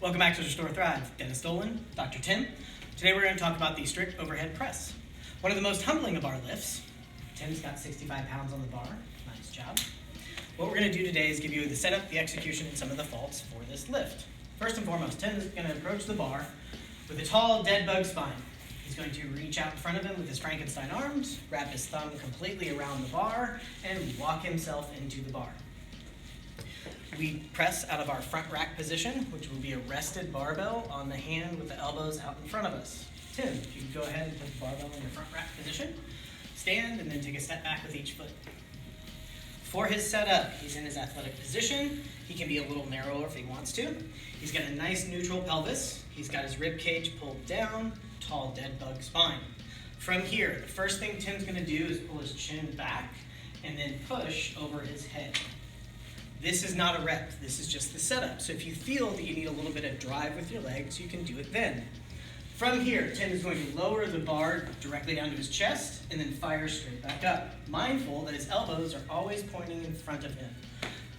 Welcome back to Restore Thrive. Dennis Dolan, Dr. Tim. Today we're going to talk about the strict overhead press. One of the most humbling of our lifts. Tim's got 65 pounds on the bar. Nice job. What we're going to do today is give you the setup, the execution, and some of the faults for this lift. First and foremost, Tim's going to approach the bar with a tall, dead bug spine. He's going to reach out in front of him with his Frankenstein arms, wrap his thumb completely around the bar, and walk himself into the bar. We press out of our front rack position, which will be a rested barbell on the hand with the elbows out in front of us. Tim, if you can go ahead and put the barbell in your front rack position, stand, and then take a step back with each foot. For his setup, he's in his athletic position. He can be a little narrower if he wants to. He's got a nice neutral pelvis. He's got his rib cage pulled down, tall dead bug spine. From here, the first thing Tim's going to do is pull his chin back and then push over his head. This is not a rep, this is just the setup. So if you feel that you need a little bit of drive with your legs, you can do it then. From here, Tim is going to lower the bar directly down to his chest and then fire straight back up. Mindful that his elbows are always pointing in front of him.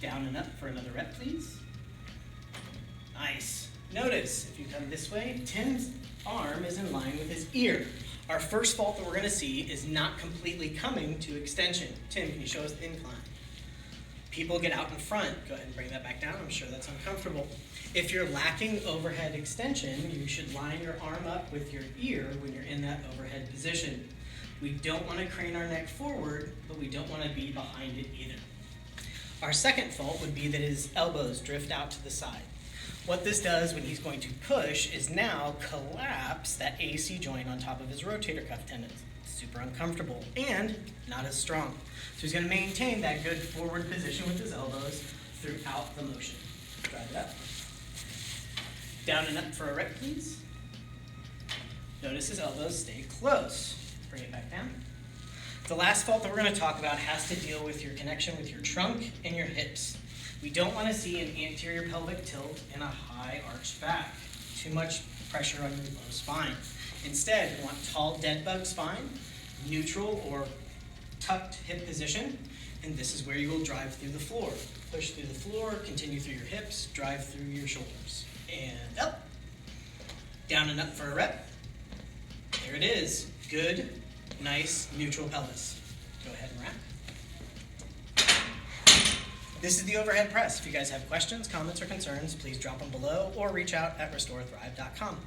Down and up for another rep, please. Nice. Notice, if you come this way, Tim's arm is in line with his ear. Our first fault that we're going to see is not completely coming to extension. Tim, can you show us the incline? People get out in front. Go ahead and bring that back down. I'm sure that's uncomfortable. If you're lacking overhead extension, you should line your arm up with your ear when you're in that overhead position. We don't want to crane our neck forward, but we don't want to be behind it either. Our second fault would be that his elbows drift out to the side. What this does when he's going to push is now collapse that AC joint on top of his rotator cuff tendons. Super uncomfortable and not as strong. So he's going to maintain that good forward position with his elbows throughout the motion. Drive it up. Down and up for a rep, please. Notice his elbows stay close. Bring it back down. The last fault that we're going to talk about has to deal with your connection with your trunk and your hips. We don't want to see an anterior pelvic tilt and a high arched back. Too much pressure on your low spine. Instead, we want tall dead bug spine, neutral or tucked hip position, and this is where you will drive through the floor. Push through the floor, continue through your hips, drive through your shoulders. And up. Down and up for a rep. There it is. Good, nice, neutral pelvis. Go ahead and wrap. This is the overhead press. If you guys have questions, comments, or concerns, please drop them below or reach out at restorethrive.com.